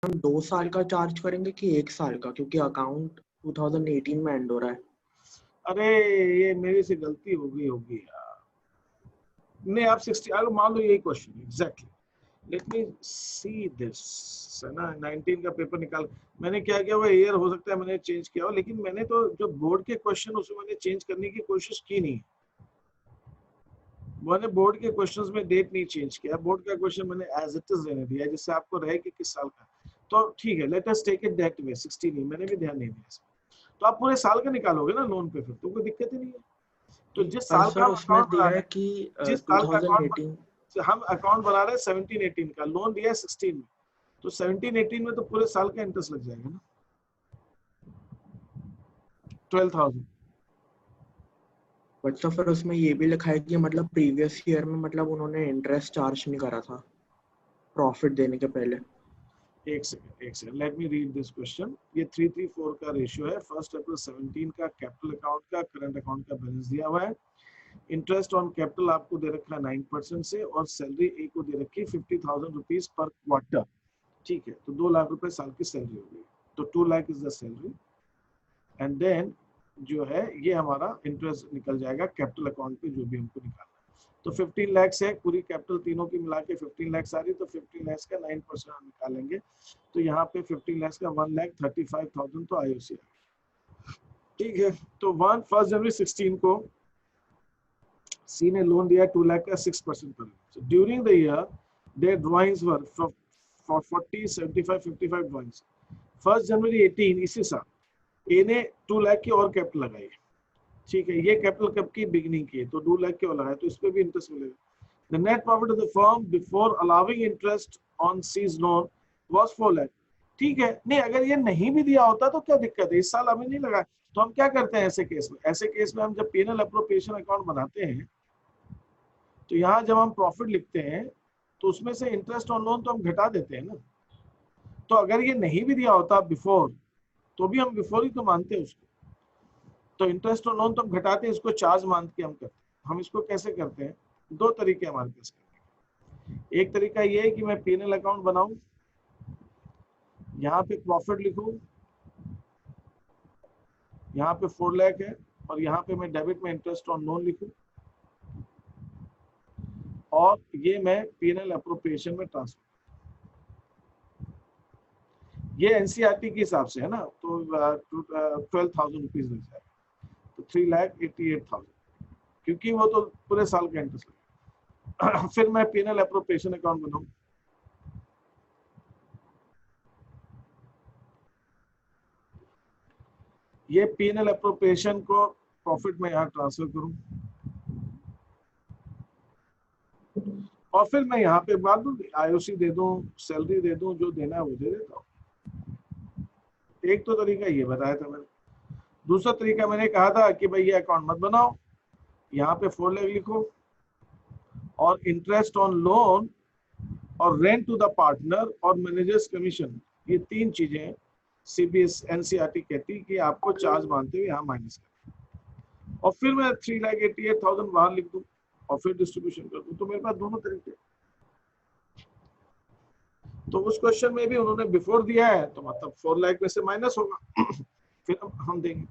हम 2 साल का चार्ज करेंगे कि 1 साल का, क्योंकि अकाउंट 2018 में एंड हो रहा है। अरे ये मेरे से गलती हो गई होगी यार। नहीं आप 60 अगर मान लो यही question exactly, let me see this है ना। 19 का पेपर निकाल, मैंने क्या किया वो ईयर हो सकता है मैंने चेंज किया हो, लेकिन मैंने तो जो बोर्ड के क्वेश्चन उसमें मैंने चेंज करने की कोशिश की नहीं। मैंने बोर्ड के क्वेश्चंस में डेट नहीं चेंज किया, बोर्ड का क्वेश्चन मैंने एज इट इज रहने दिया, जिससे आपको रहे कि किस साल का। तो ठीक है, let us take it that way. 16 नहीं, मैंने भी ध्यान नहीं दिया इसमें। तो आप पूरे साल का निकालोगे ना लोन पे, फिर तो कोई दिक्कत ही नहीं है। तो जिस पर साल का सर हम उसमें अकाउंट बना दिया रहे है हैं, कि जिस साल का अकाउंट 2018। हम अकाउंट बना रहे हैं 17-18 का, लोन दिया है 16 में, तो 17-18 में तो पूरे साल का इंटरेस्ट लग जाएगा ना 12,000। बट तो फिर उसमें ये भी लिखा है कि मतलब प्रीवियस ईयर में मतलब उन्होंने इंटरेस्ट चार्ज नहीं करा था प्रॉफिट देने के पहले। एक second let me read this question. ये 334 का रेशियो है। 1 अप्रैल 17 का कैपिटल अकाउंट का करंट अकाउंट का बैलेंस दिया हुआ है। इंटरेस्ट ऑन कैपिटल आपको दे रखा है 9% से, और सैलरी ए को दे रखी है 50,000 रुपीज पर क्वार्टर। ठीक है, तो 2 लाख रुपए साल की सैलरी हो गई, तो 2 lakh is the salary. And then जो है ये हमारा इंटरेस्ट निकल जाएगा कैपिटल अकाउंट पे, जो भी हमको निकालना है। तो 15 लाख है पूरी कैपिटल तीनों की मिला के 15 लाख सारी, तो 15 लाख का 9% हम निकालेंगे, तो यहाँ पे 15 लाख का 1,35,000 तो आईओसी है। ठीक है, तो 1 जनवरी 16 को सी ने लोन दिया 2 लाख का 6% पर। So during the year, their drawings were for 40, 75, 55 drawings. 1 जनवरी 18 इसी साल ए ने 2 लाख की और कैपिटल लगाई। ठीक है, ये कैपिटल कब की बिगनिंग की है, तो 2 लाख की और लगाए, तो इस पे भी इंटरेस्ट मिलेगा। The net profit of the firm before allowing interest on C's loan was 4 lakh. ठीक है, नहीं अगर ये नहीं भी दिया होता तो क्या दिक्कत है, इस साल हमें नहीं लगा। तो हम क्या करते हैं ऐसे केस में, ऐसे केस में हम जब P&L अप्रोप्रिएशन अकाउंट बनाते हैं, तो यहाँ जब हम प्रॉफिट लिखते हैं तो उसमें से इंटरेस्ट ऑन लोन तो हम घटा देते हैं ना। तो अगर ये नहीं भी दिया होता बिफोर, तो भी हम बिफोर ही तो मानते हैं उसको। तो इंटरेस्ट ऑन लोन तो हम घटाते हैं, इसको चार्ज मान के हम करते हैं। हम इसको कैसे करते हैं, 2 तरीके हमारे पास करने के। एक तरीका ये है कि मैं P&L अकाउंट बनाऊं, यहाँ पे प्रॉफिट लिखूं, यहाँ पे 4 लाख है, और यहाँ पे मैं डेबिट में इंटरेस्ट ऑन लोन लिखूं, और ये मैं P&L अप्रोप्रिएशन में ट्रांसफर। ये एनसीईआरटी के हिसाब से है ना, तो 12,000 रुपीज लग जाएगा, तो 3,88,000, क्योंकि वो तो पूरे साल का इंटरेस्ट लगेगा। फिर मैं P&L अप्रोप्रिएशन अकाउंट बनाऊं, ये P&L अप्रोप्रिएशन को प्रॉफिट में यहाँ ट्रांसफर करूं, और फिर मैं यहाँ पे बात दूं, आईओसी दे दूं, सैलरी दे दूं, जो देना है वो दे देता हूँ। एक तो तरीका ये बताया था मैंने। दूसरा तरीका मैंने कहा था कि भाई ये अकाउंट मत बनाओ, यहाँ पे 4 लाख लिखो, और इंटरेस्ट ऑन लोन और रेंट टू द पार्टनर और मैनेजर्स कमीशन, ये 3 चीजें सीबीएस एनसीईआरटी कहती है कि आपको चार्ज मानते हुए यहाँ माइनस करें, और फिर मैं 3,88,000 बाहर लिख दूं और फिर डिस्ट्रीब्यूशन कर दूं। तो मेरे पास दोनों तरीके। तो उस क्वेश्चन में भी उन्होंने बिफोर दिया है, तो मतलब 4 लाख में से माइनस होगा, फिर हम देंगे।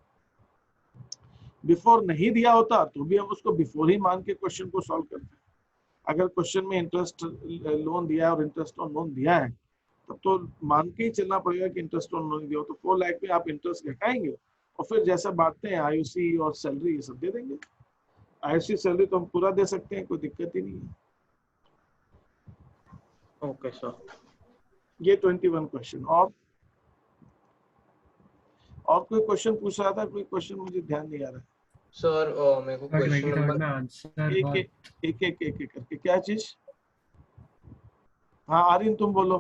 बिफोर नहीं दिया होता तो भी हम उसको बिफोर ही मान के क्वेश्चन को सॉल्व करते हैं। अगर क्वेश्चन में इंटरेस्ट लोन दिया है और इंटरेस्ट ऑन लोन दिया है, तब तो मान के ही चलना पड़ेगा कि इंटरेस्ट ऑन लोन दिया हो, तो 4 लाख में आप इंटरेस्ट घटाएंगे, और फिर जैसा बांटते हैं आईओसी और सैलरी ये सब दे देंगे। आईओसी सैलरी तो हम पूरा दे सकते हैं, कोई दिक्कत ही नहीं है। Okay sir. ये 21 क्वेश्चन। और कोई क्वेश्चन पूछ रहा था, कोई क्वेश्चन मुझे ध्यान नहीं आ रहा है सर। मेरे को क्वेश्चन नंबर आंसर एक करके क्या चीज। हाँ आर्यन तुम बोलो।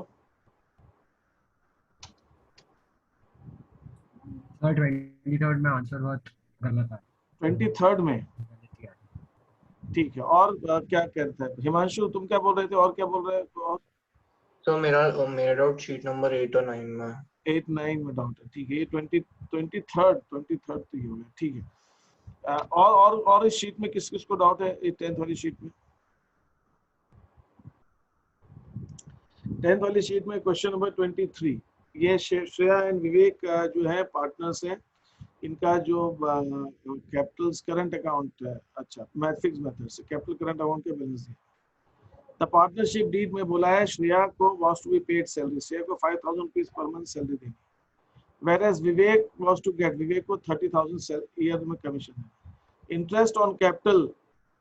सर 23rd में आंसर बहुत गलत है। 23rd में, ठीक है। और क्या कहते हैं हिमांशु, तुम क्या बोल रहे थे, और क्या बोल रहे थे? और सर मेरा डाउट शीट नंबर 8 और 9 में। 8, 9 में डाउट है, ठीक है। ये 23rd तो ये हो गया, ठीक है। और इस शीट में किस किस को डाउट है, 10th वाली शीट में? 10th वाली शीट में क्वेश्चन नंबर 23, ये श्रेया एंड विवेक जो है पार्टनर्स हैं, इनका जो कैपिटल करंट अकाउंट है, अच्छा मैथ्रिक्स मेथड से कैपिटल करंट अकाउंट के बैलेंस है। द पार्टनरशिप डीड में बोला है श्रेया को was to be paid salary, Shreya को 5000 रुपीज पर मंथ सैलरी देनी, whereas Vivek was to get, Vivek को 30,000 ईयर में कमीशन है। Interest on capital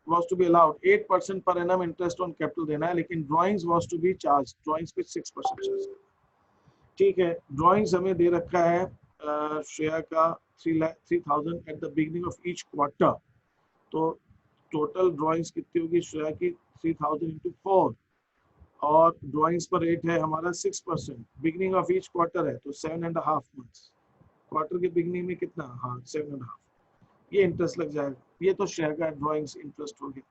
was to be allowed 8% per annum interest on capital देना है, लेकिन drawings was to be charged, drawings पे 6% charge. ठीक है, drawings हमें दे रखा है श्रेया का 3,000 at the beginning of each quarter, तो टोटल drawings कितनी होगी श्रेया की 3,000 into 4, और drawings पर रेट है हमारा 6%, बिगिनिंग ऑफ ईच क्वार्टर है तो 7.5 months, क्वार्टर के बिगिनिंग में कितना, हाँ 7.5, ये इंटरेस्ट लग जाएगा। ये तो शेयर का ड्राइंग्स इंटरेस्ट हो गया।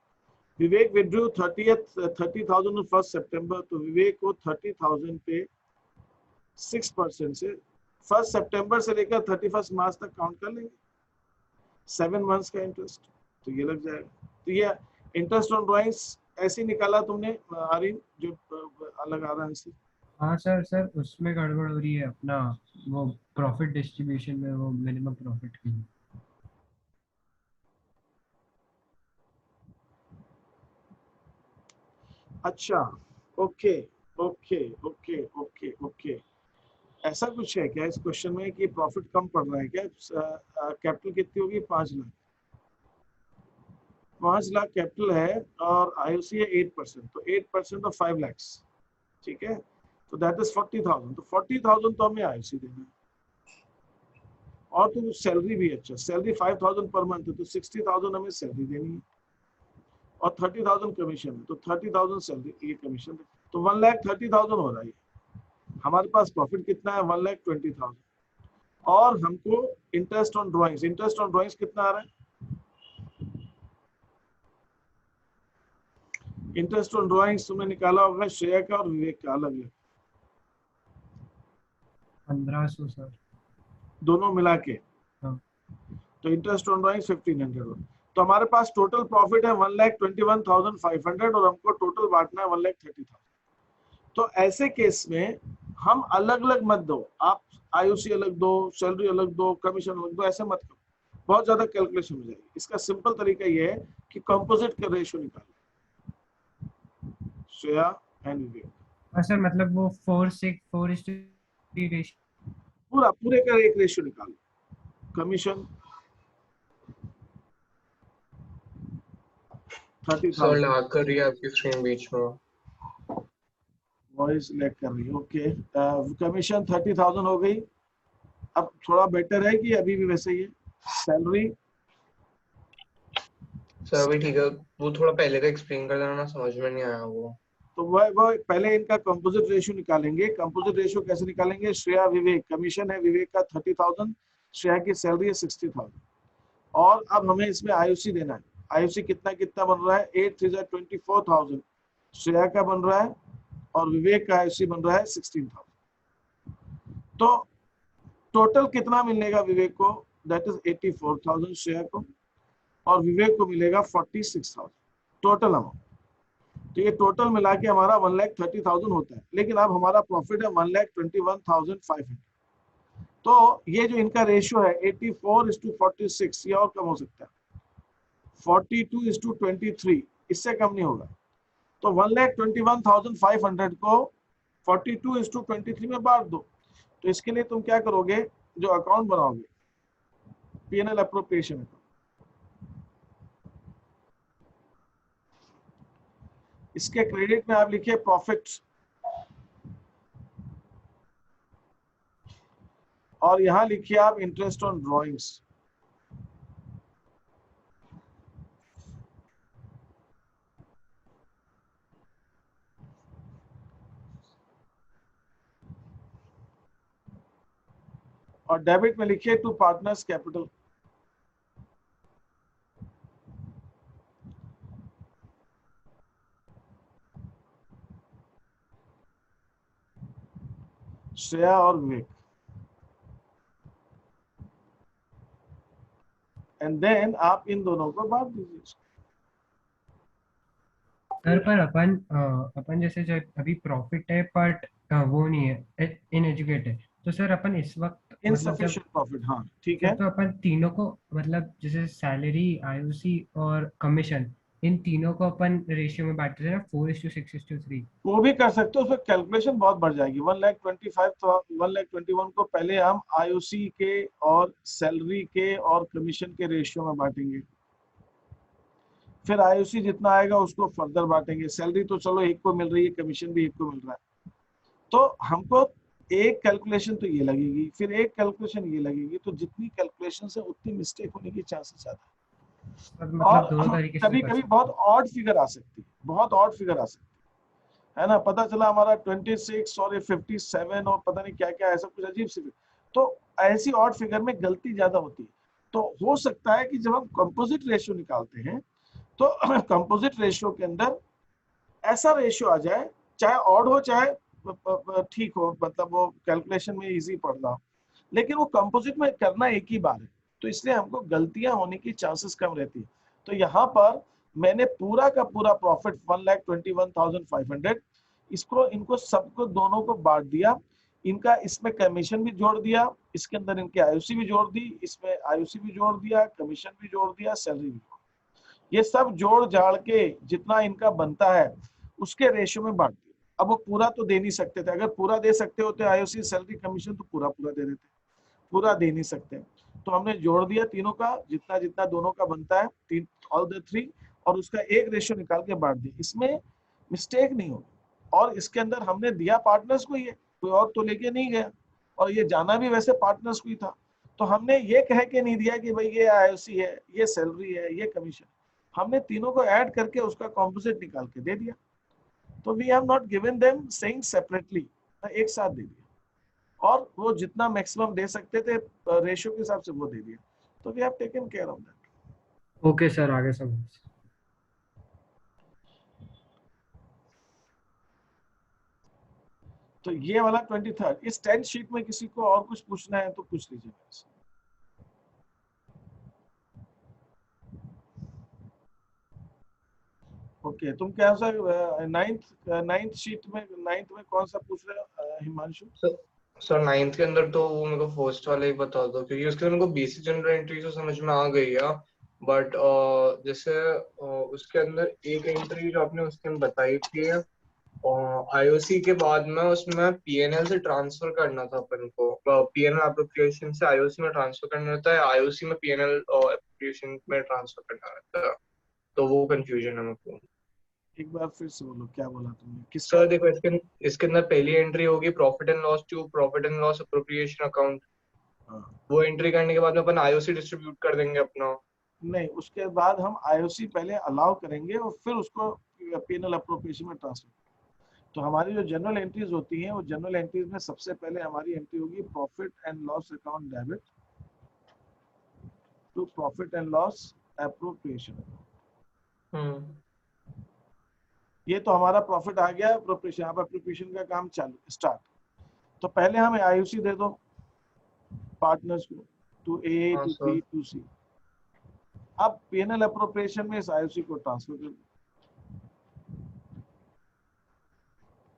विवेक विड्रू 30,000 ऑन 1 सितंबर, तो विवेक को 30,000 पे 6% से 1 सितंबर से लेकर 31 मार्च तक काउंट कर लेंगे, 7 मंथ्स का इंटरेस्ट, तो ये लग जाएगा। तो ये इंटरेस्ट ऑन ड्राइंग्स ऐसे निकाला तुमने आरिन, जो अलग आ रहा है इससे। हाँ सर, सर उसमें गड़बड़ हो रही है अपना, वो प्रॉफिट डिस्ट्रीब्यूशन में, वो मिनिमम प्रॉफिट के लिए। अच्छा, okay okay okay okay okay, ऐसा कुछ है क्या इस क्वेश्चन में कि प्रॉफिट कम पड़ रहा है क्या? कैपिटल कितनी होगी, 5 लाख, 5 लाख कैपिटल है और आईओसी है 8%, तो 8% ऑफ 5 लाख, ठीक है, तो दैट इज 40,000, तो 40,000 तो हमें आईओसी देना है, और तो सैलरी भी, अच्छा सैलरी 5,000 पर मंथ है, तो 60,000 हमें सैलरी देनी है, और 30,000 कमीशन है, तो 30,000 सैलरी, ये कमीशन, तो 1,30,000 हो रहा है। हमारे पास प्रॉफिट कितना है, 1,20,000, और हमको interest on drawings, interest on drawings कितना आ रहा है, इंटरेस्ट ऑन ड्राइंग्स तुमने निकाला होगा श्रेया का और विवेक का अलग अलग, 1500 सर। दोनों मिला के, हाँ। तो इंटरेस्ट ऑन ड्राइंग्स 1,500, तो हमारे पास टोटल प्रॉफिट है 1,21,500, और हमको टोटल बांटना है 1,30,000। तो ऐसे केस में हम अलग अलग मत दो, आप आईओसी अलग दो, सैलरी अलग दो, कमीशन अलग दो, ऐसे मत करो, बहुत ज्यादा कैलकुलेशन हो जाएगी। इसका सिंपल तरीका ये है कि कंपोजिट का रेशियो निकालो, श्रेया एंड विवेक, हाँ सर, मतलब वो 4:3 रेशियो। पूरे का एक रेशियो निकालो, कमीशन सर 30,000, लैग कर रही है आपकी स्क्रीन बीच में। वॉइस लैग कर रही है, ओके, कमीशन 30,000 हो गई। अब थोड़ा बेटर है कि अभी भी वैसे ही है? सैलरी सर अभी ठीक है, वो थोड़ा पहले का एक्सप्लेन कर देना ना, समझ में नहीं आया वो। तो वह पहले इनका कंपोजिट रेशियो निकालेंगे। कंपोजिट रेशियो कैसे निकालेंगे, श्रेया विवेक, कमीशन है विवेक का 30,000, श्रेया की सैलरी है 60,000, और अब हमें इसमें आईओसी देना है। आईओसी कितना कितना बन रहा है, 8 3 24,000 श्रेया का बन रहा है, और विवेक का आईओसी बन रहा है 16,000। तो टोटल कितना मिलेगा विवेक को, दैट इज 84,000 श्रेया को, और विवेक को मिलेगा 46,000 टोटल अमाउंट। तो ये टोटल मिला के हमारा 1,30,000 होता है, लेकिन अब हमारा प्रॉफिट है 1,21,500। तो ये जो इनका रेशियो है 84:46, ये और कम हो सकता है, 42:23, इससे कम नहीं होगा। तो 1,21,500 को 42:23 में बांट दो। तो इसके लिए तुम क्या करोगे, जो अकाउंट बनाओगे, पीएनएल अप्रोप्रिएशन, इसके क्रेडिट में आप लिखिए प्रॉफिट, और यहां लिखिए आप इंटरेस्ट ऑन ड्राइंग्स, और डेबिट में लिखिए टू पार्टनर्स कैपिटल। श्रेया और विवेक, एंड देन आप इन दोनों को बांट दीजिए। सर पर अपन जैसे जो अभी प्रॉफिट है बट वो नहीं है, इन एजुकेट है, तो सर अपन इस वक्त मतलब जब इनसफिशिएंट प्रॉफिट, हाँ ठीक सर है। तो अपन तीनों को मतलब जैसे सैलरी, आईओसी और कमीशन, इन तीनों को अपन रेशियो में बांटते थे ना, 4:6:3। वो भी कर सकते हो, उसमें कैलकुलेशन बहुत बढ़ जाएगी। 1,25,000 तो 1,21,000 को पहले हम आईओसी के और सैलरी के और कमीशन के रेशियो में बांटेंगे, फिर आईओसी जितना आएगा उसको फर्दर बांटेंगे। सैलरी तो चलो एक को मिल रही है, कमीशन भी एक को मिल रहा है, तो हमको एक कैलकुलेशन तो ये लगेगी, फिर एक कैलकुलेशन ये लगेगी, तो जितनी कैलकुलेशन है उतनी मिस्टेक होने की चांसेस ज्यादा और है। मतलब दोनों और तरीके से कभी कर कभी सकते बहुत हैं। ऑड फिगर आ सकती है, बहुत ऑड फिगर आ सकती है ना। पता चला हमारा 26 और 57 और पता नहीं क्या क्या, ऐसा कुछ अजीब सी फिगर। तो ऐसी ऑड फिगर में गलती ज्यादा होती है। तो हो सकता है कि जब हम कंपोजिट रेशियो निकालते हैं तो कंपोजिट रेशियो के अंदर ऐसा रेशियो आ जाए, चाहे ऑड हो चाहे ठीक हो, मतलब वो कैलकुलेशन में इजी पड़ रहा हो, लेकिन वो कंपोजिट में करना एक ही बार है, तो इसलिए हमको गलतियां होने की चांसेस कम रहती है। तो यहाँ पर मैंने पूरा का पूरा प्रॉफिट 1,21,500 इसको इनको सबको दोनों को बांट दिया, इनका इसमें कमीशन भी जोड़ दिया, इसके अंदर इनके आईओसी भी जोड़ दी, इसमें आईओसी भी जोड़ दिया, कमीशन भी जोड़ दिया, सैलरी भी। ये सब जोड़ जाड़ के जितना इनका बनता है उसके रेशियो में बांट दिया। अब वो पूरा तो दे नहीं सकते थे, अगर पूरा दे सकते होते आईओसी सैलरी कमीशन तो पूरा पूरा दे देते, पूरा दे नहीं सकते। तो हमने जोड़ दिया तीनों का, जितना जितना दोनों का बनता है, तीन ऑल द थ्री, और उसका एक रेशियो निकाल के बांट दिया। इसमें मिस्टेक नहीं होगी। और इसके अंदर हमने दिया पार्टनर्स को, ये कोई और तो लेके नहीं गया, और ये जाना भी वैसे पार्टनर्स को ही था। तो हमने ये कह के नहीं दिया कि भाई ये आईओसी है, ये सैलरी है, ये कमीशन, हमने तीनों को ऐड करके उसका कॉम्पोजिट निकाल के दे दिया। तो we have not given them saying separately, एक साथ दे दिया, और वो जितना मैक्सिमम दे सकते थे रेशियो के हिसाब से वो दे दिया। तो we have taken care of that. Okay sir, आगे समझ। तो ये वाला 23rd, इस 10th शीट में किसी को और कुछ पूछना है तो पूछ लीजिए मेरे से। ओके, तुम क्या सा 9th शीट में 9th में कौन सा पूछ रहे हो हिमांशु? सर सर 9th के अंदर तो वो मेरे को फर्स्ट वाला ही बता दो, क्योंकि उसके अंदर मेरे को बेसिक जनरल एंट्री तो समझ में आ गई है, बट जैसे उसके अंदर एक एंट्री जो आपने उसके अंदर बताई थी, आईओसी के बाद में उसमें पीएनएल से ट्रांसफर करना था अपन को, पीएनएल एप्रोप्रिएशन से आईओसी में ट्रांसफर करना रहता है, आईओसी में पीएनएल एप्रोप्रिएशन में ट्रांसफर करना रहता है, तो वो कंफ्यूजन है मेरे को। एक बार फिर से बोलो, क्या बोला तुमने, किसका? सर देखो, इसके अंदर पहली एंट्री होगी profit and loss to profit and loss appropriation account. हाँ। वो एंट्री करने के बाद में अपन आईओसी डिस्ट्रीब्यूट कर देंगे अपना। नहीं, उसके बाद हम आईओसी पहले अलाउ करेंगे और फिर उसको पीएनएल अप्रोप्रिएशन में ट्रांसफर। तो हमारी जो जनरल एंट्रीज होती हैं, वो जनरल एंट्रीज में सबसे पहले हमारी एंट्री होगी profit and loss account debit to profit and loss appropriation. ये तो हमारा प्रॉफिट आ गया, अप्रोप्रिएशन, अब अप्रोप्रिएशन का काम चालू स्टार्ट। तो पहले हमें आईओसी दे दो पार्टनर्स को, टू ए हाँ टू सर। बी टू सी। अब पीएनएल अप्रोप्रिएशन में इस आईओसी को ट्रांसफर कर दो।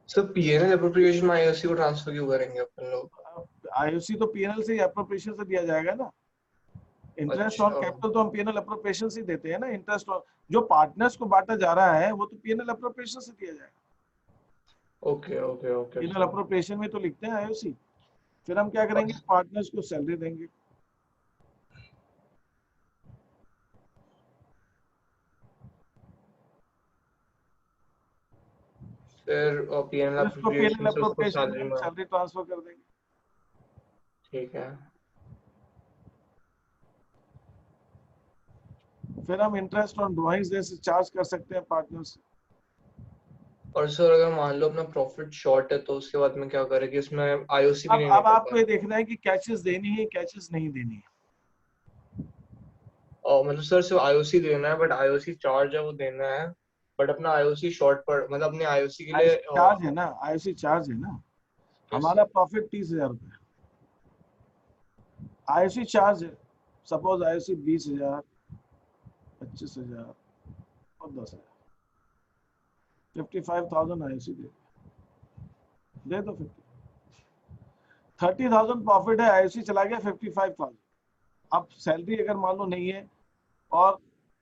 सर पीएनएल एप्रोप्रिएशन में आईओसी को ट्रांसफर क्यों करेंगे अपन लोग? आईओसी तो पीएनएल से ही अप्रोप्रिएशन से दिया जाएगा ना। इंटरेस्ट ऑन अच्छा। कैपिटल तो हम पीएनएल अप्रोप्रिएशन से देते हैं ना। इंटरेस्ट ऑन जो पार्टनर्स को बांटा जा रहा है वो तो पीएनएल अप्रोप्रिएशन से दिया जाएगा। Okay okay okay PNL sir. Appropriation में तो लिखते हैं आईओसी। फिर हम क्या करेंगे, पार्टनर्स को सैलरी देंगे। फिर पीएनएल फिर उसको पीएनएल एप्रोप्रिएशन से उसको अप्रोप्रिएशन में सैलरी हम में। सैलरी ट्रांसफर कर देंगे। ठीक है। फिर हम इंटरेस्ट ऑन ड्रॉइंग्स जैसे चार्ज कर सकते हैं पार्टनर्स। और सर अगर मान लो अपना प्रॉफिट शॉर्ट है तो उसके बाद में क्या करें कि इसमें आईओसी भी नहीं अब निकल आपको पा ये रहा। देखना है कि क्या चीज देनी है, क्या चीज नहीं देनी है। और मतलब सर सिर्फ आईओसी देना है, बट आईओसी चार्ज है वो देना है, बट अपना आईओसी शॉर्ट पर मतलब अपने आईओसी के लिए आईओसी चार्ज है ना, आईओसी चार्ज है ना। yes, हमारा प्रॉफिट 30,000 रुपये, आईओसी चार्ज है। सपोज आईओसी 20,000, 25,000 और 10,000। 55,000 आईओसी दे दो 30,000 प्रॉफिट है, आईओसी चला गया 55,000। अब सैलरी अगर मान लो नहीं है और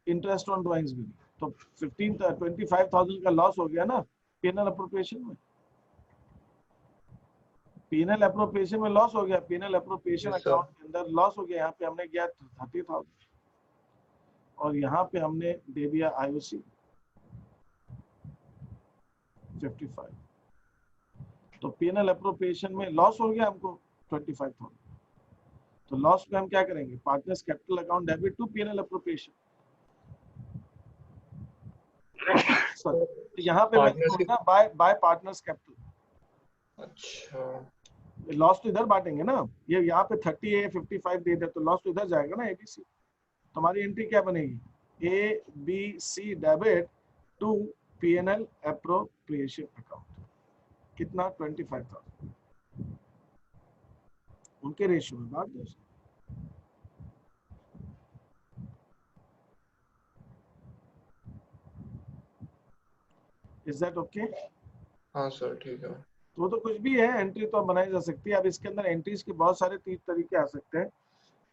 इंटरेस्ट ऑन ड्राइंग्स भी नहीं, तो 25,000 का लॉस हो गया ना पीएनएल अप्रोप्रिएशन में। पीएनएल अप्रोप्रिएशन में लॉस हो गया, पीएनएल अप्रोप्रिएशन अकाउंट के अंदर लॉस हो गया। यहाँ पे हमने किया 30,000 और यहाँ पे हमने दे दिया आईओसी 55। तो पीएनएल अप्रोप्रिएशन में लॉस हो गया हमको 25,000। तो लॉस पे हम क्या करेंगे, partners capital account debit to PNL appropriation. तो यहाँ पे मैंने ना बाय पार्टनर्स कैपिटल। अच्छा, लॉस तो इधर बांटेंगे ना, ये यहाँ पे 30 है 55 दे दे तो लॉस तो इधर जाएगा ना एबीसी। तुम्हारी एंट्री क्या बनेगी, A B C debit to PNL appropriation account. कितना 25,000 उनके रेशियो में बांट दो। Is that okay? हाँ सर ठीक है। तो कुछ भी है, एंट्री तो बनाई जा सकती है। अब इसके अंदर एंट्रीज के बहुत सारे तरीके आ सकते हैं,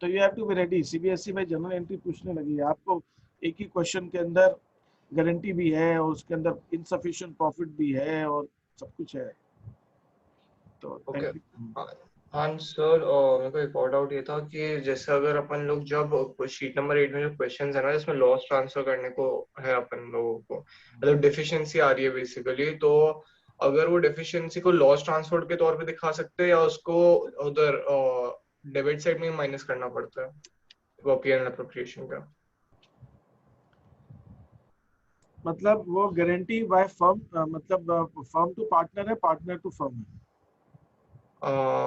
तो you have to be ready. CBSE में जनरल एंट्री पूछने लगी है आपको, एक ही क्वेश्चन के अंदर गारंटी भी है और उसके अंदर इनसफिशिएंट प्रॉफिट भी है और सब कुछ है। तो ओके हाँ सर, मेरे को एक और डाउट ये था कि जैसे अगर अपन लोग जब शीट नंबर 8 में जो क्वेश्चन है ना जिसमें लॉस ट्रांसफर करने को है अपन लोगों को, मतलब डेफिशिएंसी आ रही है बेसिकली, तो अगर वो डेफिशिएंसी को लॉस ट्रांसफर के तौर पे दिखा सकते हैं या उसको उधर डेबिट साइड में माइनस करना पड़ता है वो पीएनएल अप्रोप्रिएशन का? मतलब वो गारंटी बाय फर्म, मतलब फर्म टू पार्टनर है, पार्टनर टू फर्म है।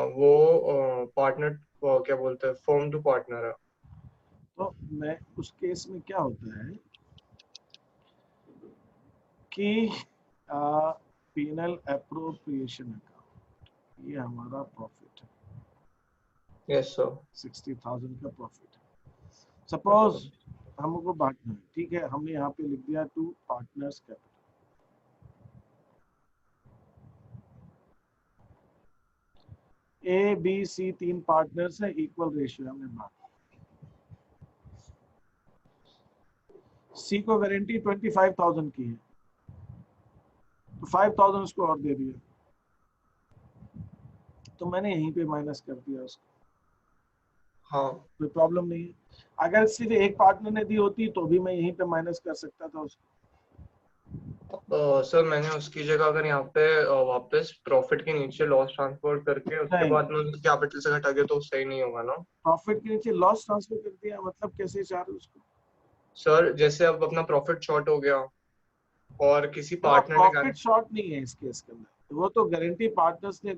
वो पार्टनर क्या बोलते हैं, फर्म टू पार्टनर है। तो मैं उस केस में क्या होता है कि पीएनएल अप्रोप्रिएशन अकाउंट, ये हमारा प्रॉफिट है। Yes sir. 60,000 का प्रॉफिट है। सपोज हमको बांटना है, ठीक है, हमने यहाँ पे लिख दिया to partners capital. A B C 3 partners है, इक्वल रेशियो हमने बांटा। सी को गारंटी 25,000 की है, तो 5,000 उसको और दे दिया, तो मैंने यहीं पे माइनस कर दिया उसको। हाँ कोई प्रॉब्लम नहीं है। अगर सिर्फ एक पार्टनर ने दी होती तो भी मैं यहीं पे माइनस कर सकता था उसको। सर मैंने उसकी जगह अगर यहाँ पे वापस प्रॉफिट के नीचे लॉस ट्रांसफर करके उसके बाद में कैपिटल से घटा दिया तो सही नहीं होगा ना? प्रॉफिट के नीचे लॉस ट्रांसफर कर दिया मतलब कैसे चाह रहे उसको? सर जैसे अब अपना प्रॉफिट शॉर्ट हो गया और किसी पार्टनर ने प्रॉफिट शॉर्ट नहीं है इस केस के अंदर, वो तो गारंटी पार्टनर्स ने,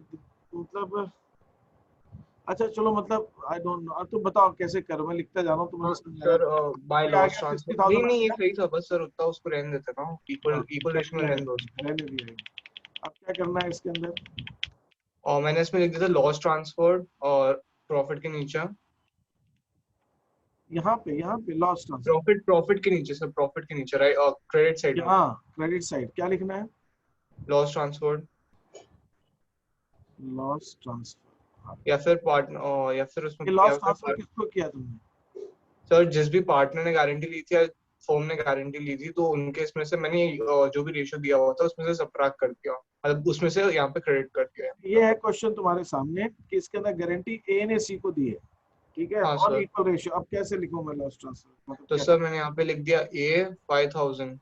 मतलब अच्छा चलो, मतलब आई डोंट नो, तो बताओ कैसे करो, मैं लिखता जा रहा हूँ तो मुझे समझ सर बाय लॉस ट्रांसफर नहीं ये सही था, बस सर उतना उसको रहने देते ना, इक्वल रेशियो में रहने दो उसको। रहने दिया। अब क्या करना है इसके अंदर? और मैंने इसमें लिख दिया था लॉस ट्रांसफर और प्रॉफिट के नीचे, यहाँ पे लॉस ट्रांसफर, प्रॉफिट के नीचे सर, प्रॉफिट के नीचे राइट, क्रेडिट साइड में, हाँ क्रेडिट साइड क्या लिखना है? लॉस ट्रांसफर या फिर पार्टनर या फिर उसमें लॉस ट्रांसफर किसको किया तुमने? सर जिस भी पार्टनर ने गारंटी ली थी या फर्म ने गारंटी ली थी तो उनके इसमें से मैंने जो भी रेशियो दिया हुआ था उसमें से सबट्रैक्ट कर दिया, मतलब उसमें से यहाँ पे क्रेडिट कर दिया। ये है क्वेश्चन तुम्हारे सामने कि इसके अंदर गारंटी ए ने सी को दी है, ठीक है, हाँ, और सर। Equal ratio. अब कैसे लिखूं मैं लॉस ट्रांसफर? तो सर मैंने यहाँ पे लिख दिया ए 5,000,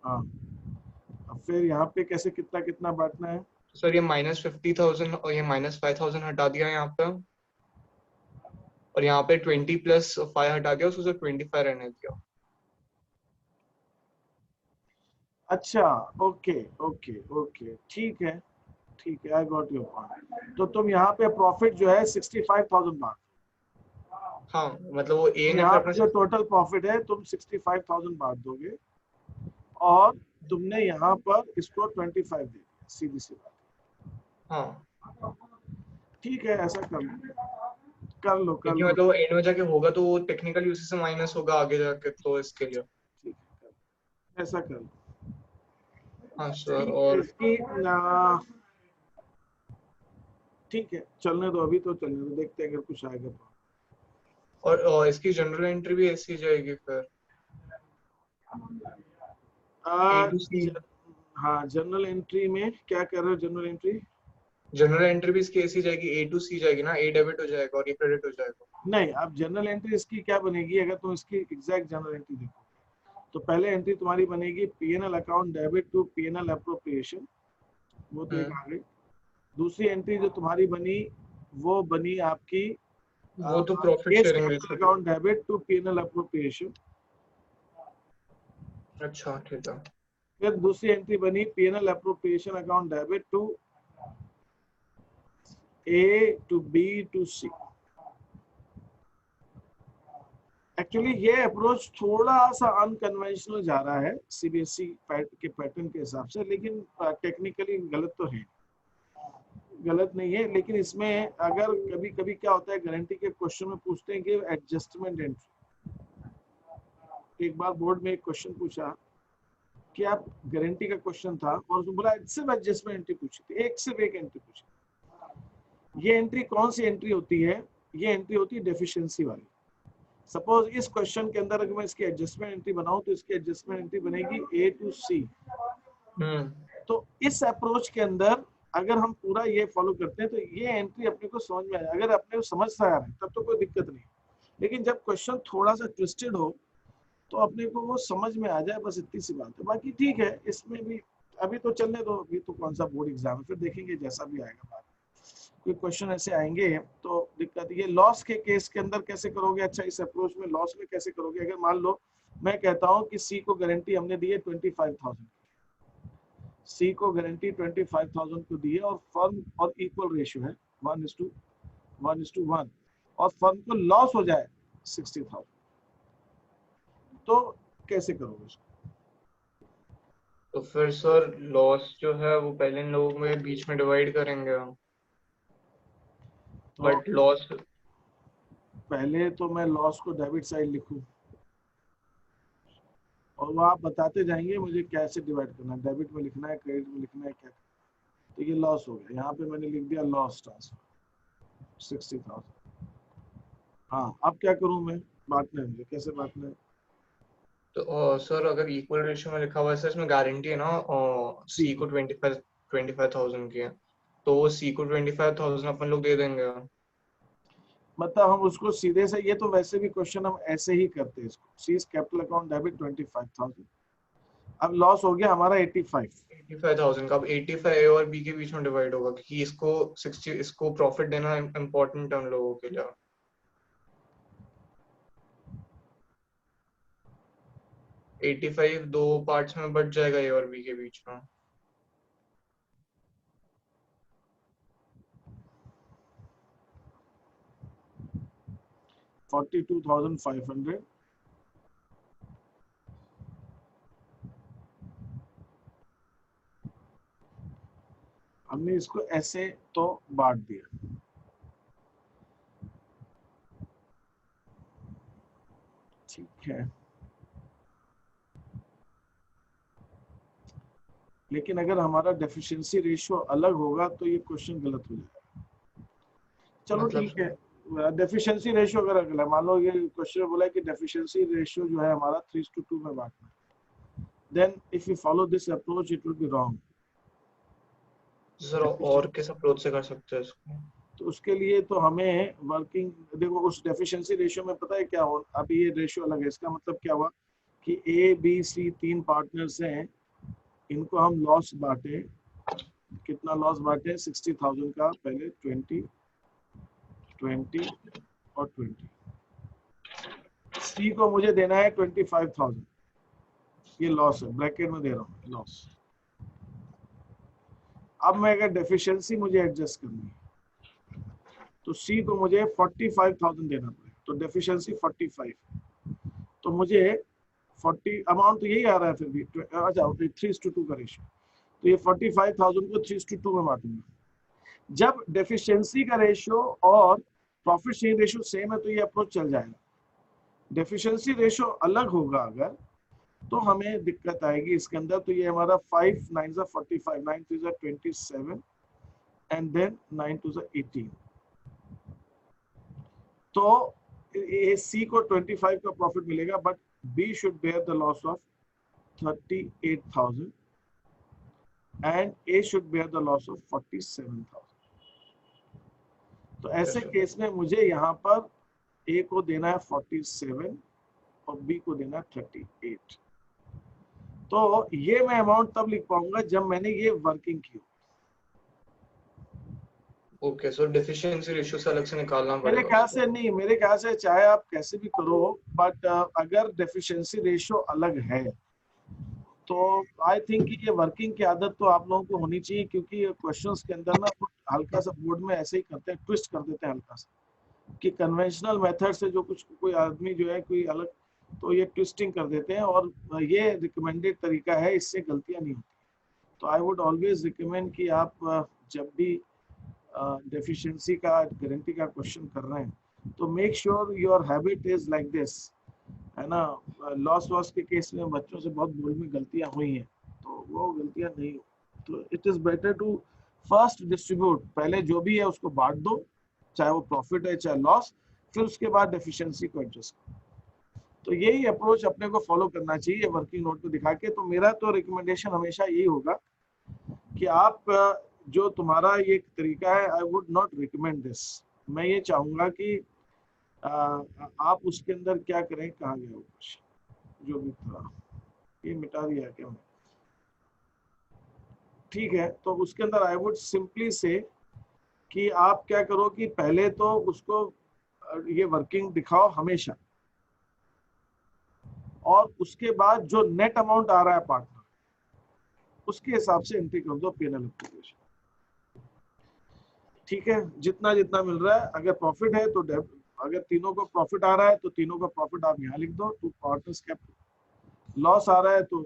हाँ, अब फिर यहाँ पे कैसे कितना कितना बांटना है? सर ये -50,000 और ये -5,000 हटा दिया यहाँ पे, और यहाँ पे 20 + 5 हटा दिया, उसको 25 रहने दिया। अच्छा ओके ओके ओके, ठीक है आई गॉट योर पॉइंट। तो तुम यहाँ पे प्रॉफिट जो है 65,000 बांट, हाँ मतलब वो ए ने यहाँ जो टोटल प्रॉफिट है तुम 65,000 बांट दोगे और तुमने यहाँ पर इसको 25 दे दिया, सीधी सी बात। हाँ ठीक है, ऐसा कर लो। कर लो क्योंकि मतलब एंड में जाके होगा तो टेक्निकली उसी से माइनस होगा आगे जाके, तो इसके लिए। ठीक है, ऐसा कर लो। हाँ सर। और इसकी ठीक है, चलने दो, अभी तो चलने दो, देखते हैं अगर कुछ आएगा तो। और इसकी जनरल एंट्री भी ऐसी जाएगी फिर, ए टू सी। हाँ, जनरल एंट्री में क्या कर रहे हो? जनरल एंट्री, जनरल एंट्री भी इसकी ऐसी जाएगी, ए टू सी जाएगी ना, ए डेबिट हो जाएगा और ए क्रेडिट हो जाएगा। नहीं, अब जनरल एंट्री इसकी क्या बनेगी? अगर तुम इसकी एग्जैक्ट जनरल एंट्री देखो तो पहले एंट्री तुम्हारी बनेगी PNL account debit to PNL appropriation, वो तो एक आ गई। दूसरी एंट्री जो तुम्हारी बनी वो बनी आपकी वो तो profit sharing ratio account debit to PNL appropriation. अच्छा ठीक है। फिर दूसरी एंट्री बनी PNL appropriation account debit to A to B to C. Actually ये अप्रोच थोड़ा सा अनकन्वेंशनल जा रहा है सीबीएसई के पैटर्न के हिसाब से, लेकिन टेक्निकली गलत तो है, गलत नहीं है। लेकिन इसमें अगर कभी कभी क्या होता है, गारंटी के क्वेश्चन में पूछते हैं कि एडजस्टमेंट एंट्री। एक बार बोर्ड में एक क्वेश्चन पूछा कि आप गारंटी का क्वेश्चन था और उसने बोला सिर्फ एडजस्टमेंट एंट्री पूछी थी, सिर्फ एक एंट्री पूछी। ये एंट्री कौन सी एंट्री होती है? ये एंट्री होती है डेफिशिएंसी वाली। सपोज इस क्वेश्चन के अंदर अगर मैं इसकी एडजस्टमेंट एंट्री बनाऊं तो इसकी एडजस्टमेंट एंट्री बनेगी ए टू सी। तो इस अप्रोच के अंदर अगर हम पूरा ये फॉलो करते हैं तो ये एंट्री अपने को समझ में आए। अगर अपने को समझ आ रहा है तब तो कोई दिक्कत नहीं, लेकिन जब क्वेश्चन थोड़ा सा ट्विस्टेड हो तो अपने को वो समझ में आ जाए, बस इतनी सी बात है। बाकी ठीक है, इसमें भी अभी तो चलने दो, अभी तो कौन सा बोर्ड एग्जाम है, फिर देखेंगे जैसा भी आएगा बाद। कोई क्वेश्चन ऐसे आएंगे तो दिक्कत ये लॉस के केस के अंदर कैसे करोगे? अच्छा, इस अप्रोच में लॉस में कैसे करोगे? अगर मान लो मैं कहता हूं कि सी को गारंटी हमने दी है 25,000, सी को गारंटी 25,000 को दी है और फर्म और इक्वल रेशियो है 1:1 और फर्म को लॉस हो जाए 60,000, तो कैसे करोगे उसको? तो फिर सर लॉस जो है वो पहले इन लोगों में बीच में डिवाइड करेंगे हम। बट लॉस पहले तो मैं लॉस को डेबिट साइड लिखूं और वो आप बताते जाएंगे मुझे कैसे डिवाइड करना है, डेबिट में लिखना है, क्रेडिट में लिखना है, क्या। तो ये लॉस हो गया, यहाँ पे मैंने लिख दिया लॉस ट्रांसफर 60,000। हाँ, अब क्या करूं मैं? बांटना है मुझे, कैसे बांटना है? तो सर अगर इक्वल रेशियो में लिखा हुआ है सर, इसमें गारंटी है ना सी को 25,000 की है, तो सी को 25,000 अपन लोग दे देंगे। मतलब हम उसको सीधे से, ये तो वैसे भी क्वेश्चन हम ऐसे ही करते हैं इसको, सीज कैपिटल अकाउंट डेबिट 25,000, अब लॉस हो गया हमारा 85,000 का। अब 85 ए और बी के बीच में डिवाइड होगा क्योंकि इसको 60 इसको प्रॉफिट देना इम्पोर्टेंट है उन लोगों के लिए। 85 दो पार्ट्स में बट जाएगा ए और बी के बीच में। 42,500 हमने इसको ऐसे तो बांट दिया। ठीक है, लेकिन अगर हमारा डेफिशिएंसी रेशियो अलग होगा तो ये क्वेश्चन गलत हो जाएगा। चलो ठीक है, डेफिशिएंसी रेशियो अगर अगला, मान लो ये क्वेश्चन बोला है कि डेफिशिएंसी रेशियो जो है हमारा 3:2 में बांटना है, then if you follow this approach it will be wrong. Sir और किस अप्रोच से कर सकते हैं इसको? तो उसके लिए तो हमें वर्किंग, देखो उस डेफिशिएंसी रेशियो में पता है क्या हो, अभी ये रेशियो अलग है, इसका मतलब क्या हुआ कि ए बी सी 3 पार्टनर्स हैं, इनको हम लॉस बांटे, कितना लॉस बांटे? 60,000 का, पहले 20 और 20। सी को मुझे देना है 25,000, ये लॉस है, ब्रैकेट में दे रहा हूँ लॉस। अब मैं अगर डेफिशिएंसी मुझे एडजस्ट करनी है तो सी को मुझे 45,000 देना पड़ेगा, तो डेफिशिएंसी 45, तो मुझे 40 अमाउंट तो यही आ रहा है फिर भी, अच्छा 3:2 का रेशियो, तो ये 45,000 को 3:2 में बांटूंगा। जब डेफिशिएंसी का रेशियो और प्रॉफिट शेयरिंग रेशियो सेम है तो ये अप्रोच चल जाएगा। डेफिशिएंसी रेशियो अलग होगा अगर, तो हमें दिक्कत आएगी इसके अंदर। तो ये हमारा 5 9 45, 9 3 27 एंड देन 9 2 18। तो ए सी को 25 का प्रॉफिट मिलेगा, but B should bear the loss of 38,000 and A should bear the loss of 47,000। तो ऐसे केस में मुझे यहाँ पर ए को देना है 47 और बी को देना है 38। तो ये मैं अमाउंट तब लिख पाऊंगा जब मैंने ये वर्किंग की। ओके, सो डेफिशिएंसी रेशियो से अलग से निकालना मेरे पड़ेगा ख्याल उसको। से नहीं, मेरे ख्याल से चाहे आप कैसे भी करो, बट अगर डेफिशिएंसी रेशियो अलग है तो आई थिंक कि ये वर्किंग की आदत तो आप लोगों को होनी चाहिए, क्योंकि क्वेश्चंस के अंदर ना हल्का सा बोर्ड में ऐसे ही करते हैं, ट्विस्ट कर देते हैं हल्का सा, कि कन्वेंशनल मेथड से जो कुछ कोई आदमी जो है कोई अलग, तो ये ट्विस्टिंग कर देते हैं, और ये रिकमेंडेड तरीका है, इससे गलतियां नहीं होती। तो आई वुड ऑलवेज रिकमेंड कि आप जब भी डेफिशिएंसी का गारंटी का क्वेश्चन कर रहे हैं तो make sure your habit is like this, है ना। लॉस के केस में बच्चों से बहुत बोर्ड में गलतियां हुई हैं, तो वो गलतियां नहीं हो। तो it is better to first distribute, पहले जो भी है उसको बांट दो, चाहे वो प्रॉफिट है चाहे लॉस, फिर उसके बाद डेफिशिएंसी को एडजस्ट करो। तो यही अप्रोच अपने को फॉलो करना चाहिए वर्किंग नोट को दिखा के। तो मेरा तो रिकमेंडेशन हमेशा यही होगा कि आप जो तुम्हारा ये तरीका है, I would not recommend this. मैं ये चाहूंगा कि आप उसके अंदर क्या करें, कहाँ गया वो क्वेश्चन जो भी था, ये मिटा दिया क्या, ठीक है। तो उसके अंदर आई वुड सिंपली से कि आप क्या करो कि पहले तो उसको ये वर्किंग दिखाओ हमेशा, और उसके बाद जो नेट अमाउंट आ रहा है पार्टनर, उसके हिसाब से एंट्री कर दो पीएनएल एप्लीकेशन। ठीक है, जितना जितना मिल रहा है, अगर प्रॉफिट है तो अगर तीनों को प्रॉफिट आ रहा है तो तीनों का प्रॉफिट आप यहाँ लिख दो, टू पार्टनर्स कैपिटल। लॉस आ रहा है तो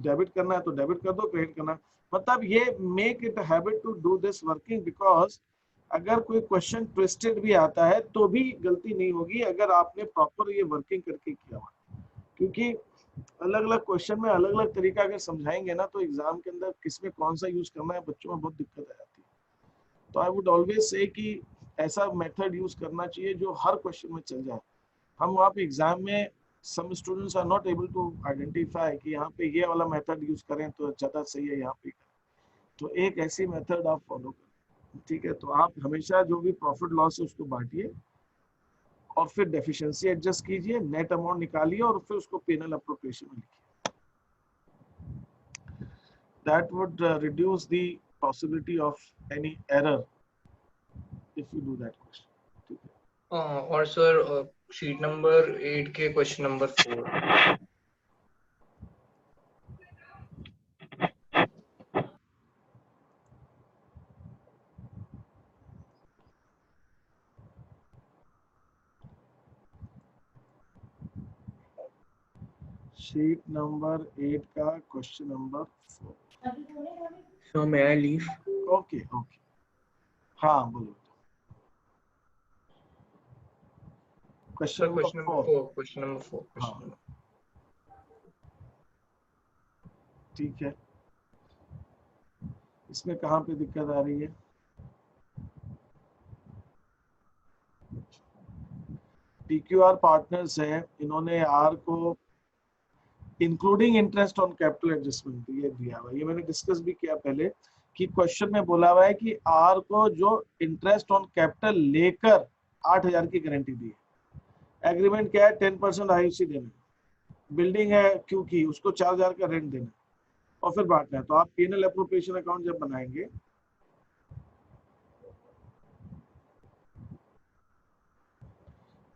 डेबिट करना है तो डेबिट कर दो, क्रेडिट करना है। मतलब ये make it habit to do this working, because अगर कोई क्वेश्चन ट्विस्टेड भी आता है तो भी गलती नहीं होगी अगर आपने प्रॉपर ये वर्किंग करके किया हुआ। क्योंकि अलग अलग क्वेश्चन में अलग अलग तरीका अगर समझाएंगे ना, तो एग्जाम के अंदर किसमें कौन सा यूज करना है बच्चों में बहुत दिक्कत आ जाती है। तो आई वुड ऑलवेज से कि ऐसा मेथड यूज करना चाहिए जो हर क्वेश्चन में चल जाए। हम वहाँ पे एग्जाम में some students are not able to identify कि यहाँ पे ये वाला मेथड यूज करें तो ज़्यादा सही है, यहाँ पे तो एक ऐसी मेथड आप फॉलो करें। ठीक है, तो आप हमेशा जो भी प्रॉफिट लॉस है उसको बांटिए और फिर डेफिशिएंसी एडजस्ट कीजिए, नेट अमाउंट निकालिए और फिर उसको पीएनएल एप्रोप्रिएशन में लिखिए। That would reduce the possibility of any error if you do that question. ठीक है, और सर शीट नंबर 8 के क्वेश्चन नंबर 4। शीट नंबर 8 का question number 4। So may I leave? Okay okay, हाँ बोलो। Question sir question number number 4। 4, question number 4, हाँ, ठीक है। इसमें कहाँ पे दिक्कत आ रही है? PQR पार्टनर्स है, इन्होंने आर को including interest on capital adjustment ये दिया हुआ। ये मैंने डिस्कस भी किया पहले कि क्वेश्चन में बोला हुआ है कि आर को जो इंटरेस्ट ऑन कैपिटल लेकर 8,000 की गारंटी दी है। एग्रीमेंट क्या है? 10% आईयूसी देना, बिल्डिंग है क्यू की, उसको 4,000 का रेंट देना और फिर बांटना है। तो आप पीएनएल एप्रोप्रिएशन अकाउंट जब बनाएंगे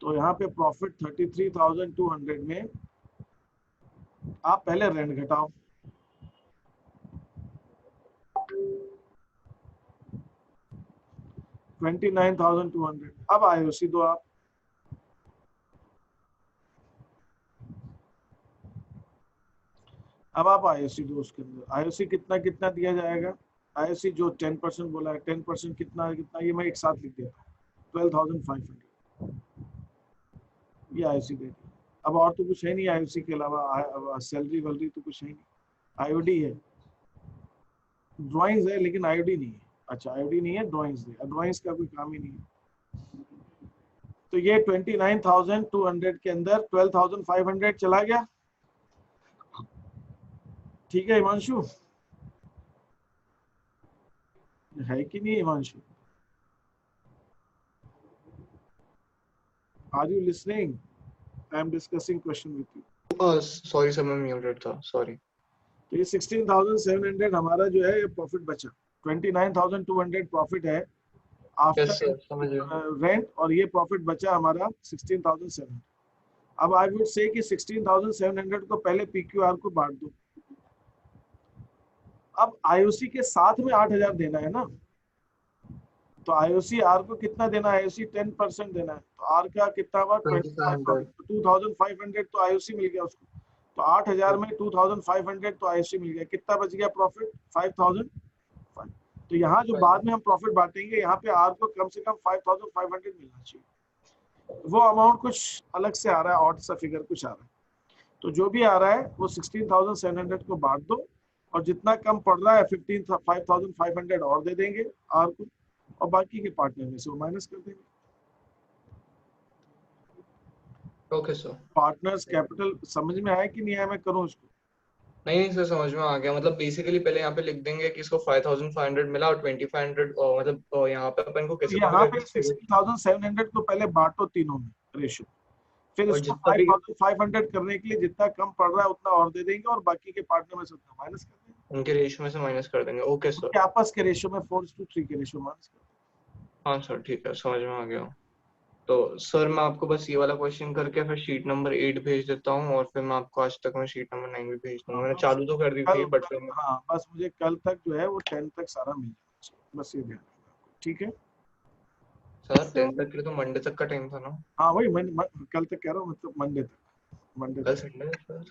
तो यहाँ पे प्रॉफिट 33,200 में आप पहले रेंट घटाओ, $29,200। अब आईओसी दो आप, अब आप आईओसी दो। उसके अंदर आईओसी कितना कितना दिया जाएगा? आईओसी जो 10% बोला है, 10% कितना कितना, ये मैं एक साथ लिख देता हूँ। 12,500 ये आईओसी दे दी। अब और तो कुछ है नहीं आईओसी के अलावा, सैलरी वैलरी तो कुछ है नहीं, आईओडी है, ड्राइंग्स है लेकिन आईओडी नहीं है। अच्छा आईओडी नहीं है, ड्राइंग्स है, ड्राइंग्स का कोई काम ही नहीं है। तो ये 29,200 के अंदर 12,500 चला गया। ठीक है हिमांशु, है कि नहीं Himanshu? Are you listening? I am discussing question with you. Sorry sir, मैं म्यूटेड था, सॉरी। तो ये 16,700 हमारा जो है प्रॉफिट बचा। 29,200 प्रॉफिट है आफ्टर रेंट, और ये प्रॉफिट बचा हमारा 16,700। अब आई वुड से कि 16,700 को पहले पीक्यूआर को बांट दो। अब आईओसी के साथ में 8,000 देना है ना, तो आईओसी आर को कितना देना है? आईओसी 10% देना है, तो आर का कितना हुआ? 2,500 तो आईओसी मिल गया उसको। तो 8,000 में 2,500 तो आईओसी मिल गया, कितना बच गया प्रॉफिट? 5,000। तो यहाँ जो बाद में हम प्रॉफिट बांटेंगे, यहाँ पे आर को कम से कम 5,500 मिलना चाहिए। वो अमाउंट कुछ अलग से आ रहा है, ऑड सा फिगर कुछ आ रहा है। तो जो भी आ रहा है वो 16,700 को बांट दो, और जितना कम पड़ रहा है 5,500 और दे देंगे आर को, और बाकी के पार्टनर में से वो माइनस कर देंगे। Okay sir. पार्टनर्स कैपिटल समझ में आया कि नहीं आया? मैं करूं इसको? नहीं सर, समझ में आ गया। मतलब बेसिकली पहले यहाँ पे लिख देंगे कि इसको 5,500 मिला और 2,500 मतलब यहाँ पे अपन को कैसे यहाँ पे 16,700 को पहले बांटो तीनों में रेशियो, फिर और इसको जितना भी 5,500 करने के लिए जितना कम पड़ रहा है उतना और दे देंगे, और बाकी के पार्टनर में से उतना माइनस कर देंगे, उनके रेशियो में से माइनस कर देंगे। Okay sir. उनके आपस के रेशियो में 4:3 के रेशियो माइनस कर देंगे। हाँ सर, ठीक है, समझ में आ गया। तो सर मैं आपको बस ये वाला क्वेश्चन करके फिर शीट नंबर 8 भेज देता हूँ, और फिर मैं आपको आज तक में शीट नंबर 9 भी भेज दूंगा। मैंने चालू तो कर दी थी बट हाँ बस मुझे कल तक जो है वो 10 तक सारा मिल जाएगा, बस ये ध्यान रखना, ठीक है सर 10 तक के लिए तो मंडे तक का टाइम था ना? हाँ वही कल तक कह रहा हूँ, मतलब मंडे तक, कल संडे है सर।